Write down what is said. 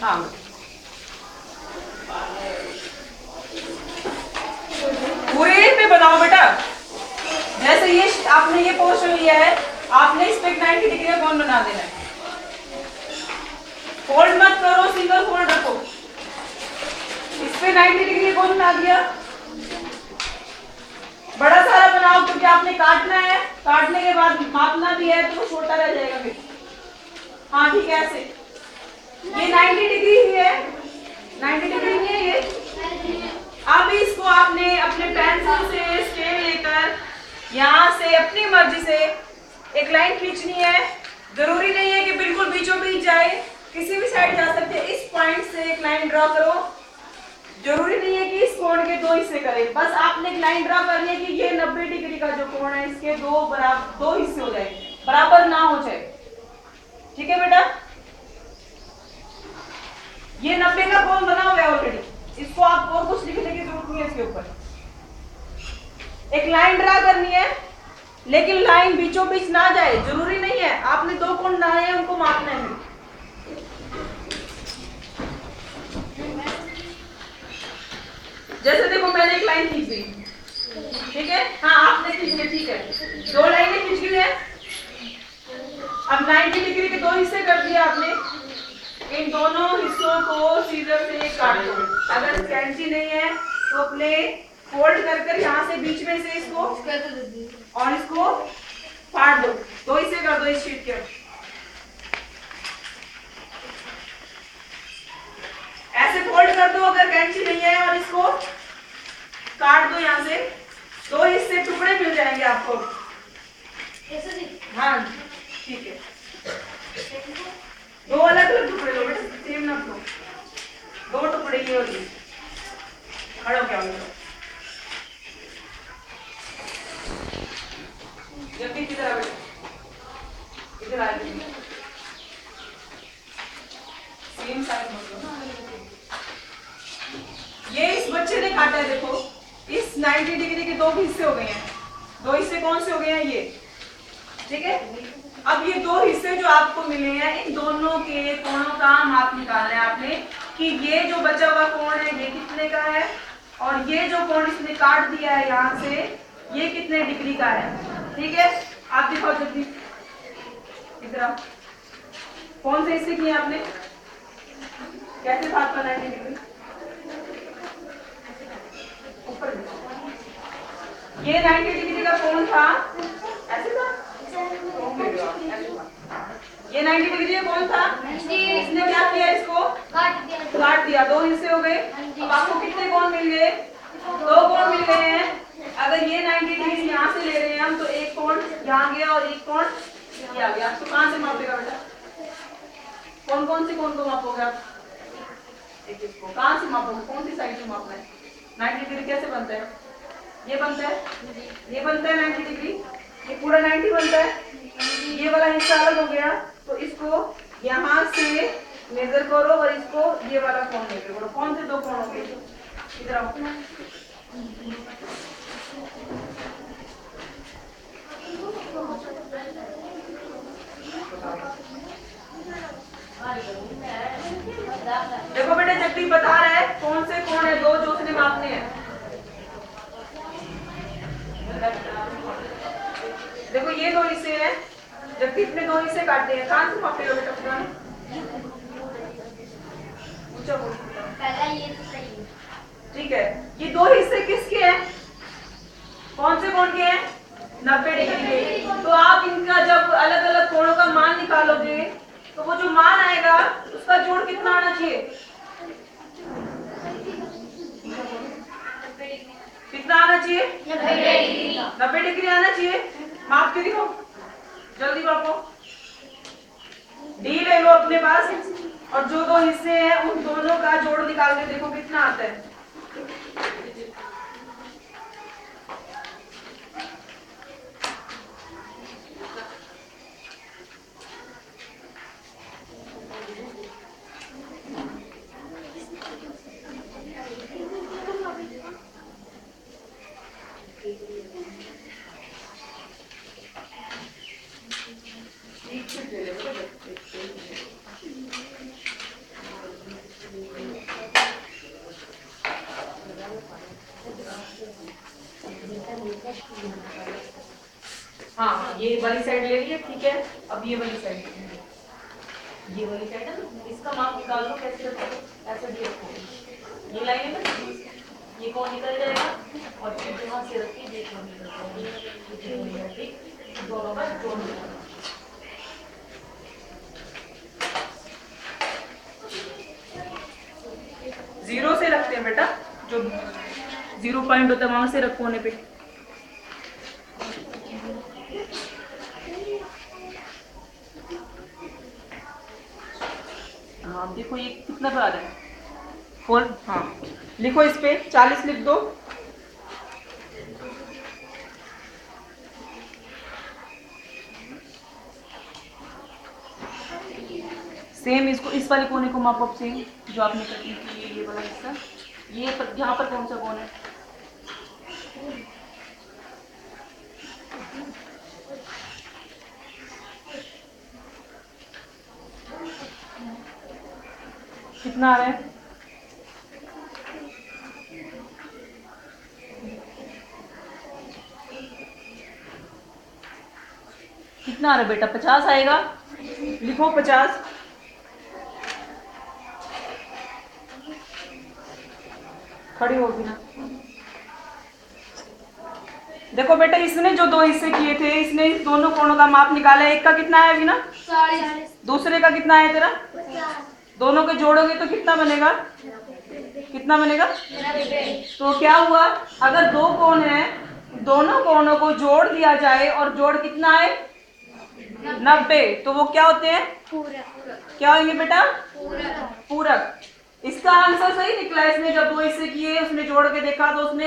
हाँ पूरे पे बनाओ बेटा। जैसे ये आपने ये पोर्शन लिया है, आपने इस पे 90 डिग्री का कोण बना देना है। फोल्ड मत करो, सिंगल फोल्ड रखो। इस पे 90 डिग्री कोण बना दिया। बड़ा सारा बनाओ क्योंकि आपने काटना है, काटने के बाद मापना भी है तो वो छोटा रह जाएगा फिर। हाँ ठीक है, ऐसे ये 90 डिग्री ही है, 90 डिग्री नहीं है ये। अब इसको आपने अपने पेंसिल से स्केल लेकर यहाँ से अपनी मर्जी से एक लाइन खींचनी है। जरूरी नहीं है कि बिल्कुल बीचों बीच जाए, किसी भी साइड जा सकते हैं। इस पॉइंट से एक लाइन ड्रॉ करो। जरूरी नहीं है कि इस कोण के दो हिस्से करें, बस आपने एक लाइन ड्रॉ करनी है कि ये 90 डिग्री का जो कोण है इसके दो हिस्से हो जाए, बराबर ना हो जाए। ठीक है बेटा, ये 90 का कोण बना हुआ है ऑलरेडी, इसको आप और कुछ लिखने की जरूरत नहीं है। इसके ऊपर एक लाइन ड्रा करनी है, लेकिन लाइन बीचों बीच ना जाए, जरूरी नहीं है। आपने दो कोण बनाए हैं, उनको मापना है। जैसे देखो मैंने एक लाइन खींच दी, ठीक है। हाँ आपने खींच ली, ठीक है, दो लाइनें खींच ली है। अब 90 डिग्री के दो हिस्से कर दिए आपने। इन दोनों हिस्सों को सीजर से काट दो। अगर कैंची नहीं है तो अपने फोल्ड कर यहाँ से बीच में से इसको और इसको फाड़ दो, दो हिस्से कर दो इस शीट के। ऐसे फोल्ड कर दो अगर कैंची नहीं है, और इसको काट दो यहाँ से, दो हिस्से टुकड़े मिल जाएंगे आपको। हाँ ठीक है, दो अलग अलग टुकड़े लो बेटा, सेम ना लो, दो टुकड़े ये और ये। खड़ो क्या जब भी किधर आ बेटा, इधर आ सेम साइज ये इस बच्चे ने काटा है। देखो इस 90 डिग्री के दो हिस्से हो गए हैं। दो हिस्से कौन से हो गए हैं ये, ठीक है। अब ये दो हिस्से जो आपको मिले हैं, इन दोनों के कोणों का माप निकालना है आपने कि ये जो बचा हुआ कोण है ये कितने का है, और ये जो कोण इसने काट दिया है यहाँ से ये कितने डिग्री का है। ठीक है, आप दिखाओ जल्दी, इधर आओ। कौन से हिस्से किए आपने, कैसे बात करना है डिग्री ऊपर। ये 90 डिग्री का कोण था, ऐसे था। ये 90 डिग्री का कोण था, इसने क्या किया, इसको काट दिया, दो हिस्से हो गए। अब आपको कितने कोण मिल गए, दो कोण मिल गए हैं। अगर ये 90 डिग्री यहाँ से ले रहे हैं हम, तो एक कोण यहाँ गया और एक कोण ये आ गया। तो कहाँ से मापेगा बेटा, कौन कौन से कोण को मापोगे आप, एक इसको कहाँ से मापोगे, कौन सी साइड से मापना है। 90 डिग्री कैसे बनता है, ये बनता है, ये बनता है 90 डिग्री, ये पूरा 90 बनता है। ये वाला हिस्सा अलग हो गया, तो इसको यहाँ से मेजर करो और इसको ये वाला कोण मेजर करो। कौन से दो कोण हो गए, इधर आओ। देखो बेटा जगदीप बता रहा है कौन से कोण है दो जो उसने मापने हैं। देखो ये दो हिस्से हैं, जगदीप ने दो हिस्से काटे हैं। कहाँ से मापे हो बेटा पूरा, ऊंचा बोल। पहला ये तो सही है, ठीक है। ये दो हिस्से किसके हैं, कौन से कोण के हैं, 90 डिग्री के। तो आप इनका जब अलग अलग कोणों का मान निकालोगे तो वो जो मान आएगा उसका जोड़ कितना आना चाहिए, कितना आना चाहिए, 90 डिग्री आना चाहिए। माप के दिखो जल्दी, मापो, डी ले लो अपने पास, और जो दो हिस्से हैं उन दोनों का जोड़ निकाल के देखो कितना आता है। हाँ ये वाली साइड ले लिया, ठीक है। अब ये वाली साइड ले लिया, ये वाली साइड है ना, इसका माप निकाल लो कैसे रखोगे, ऐसे भी रखोगे। ये लाइन है ना, ये कौन निकल जाएगा और फिर यहाँ से रख के ये कौन निकल जाएगा, ठीक। दोनों का जोड़ निकालो। जीरो से रखते हैं बेटा, जो 0 पॉइंट होता है वहां से रखो होने पे। हाँ देखो ये कितना पे आ रहा है, 4। हाँ लिखो इस पे 40 लिख दो। सेम इसको, इस वाले कोने को मापो सेम जो आपने कटिंग की है, ये वाला हिस्सा, ये पर यहाँ पर कौन सा कोण है, कितना आ रहा है, कितना आ रहा है बेटा, 50 आएगा। लिखो 50। खड़ी होगी ना। देखो बेटा इसने जो 2 हिस्से किए थे, इसने इस दोनों कोणों का माप निकाला है। एक का कितना है अभी ना, 40। दूसरे का कितना है तेरा, दोनों के जोड़ोगे तो कितना बनेगा, कितना बनेगा। तो क्या हुआ, अगर 2 कोण है, दोनों कोणों को जोड़ दिया जाए और जोड़ कितना है 90, तो वो क्या होते हैं, क्या होंगे बेटा, पूरक। इसका आंसर सही निकला। इसने जब 2 हिस्से किए, उसने जोड़ के देखा तो उसने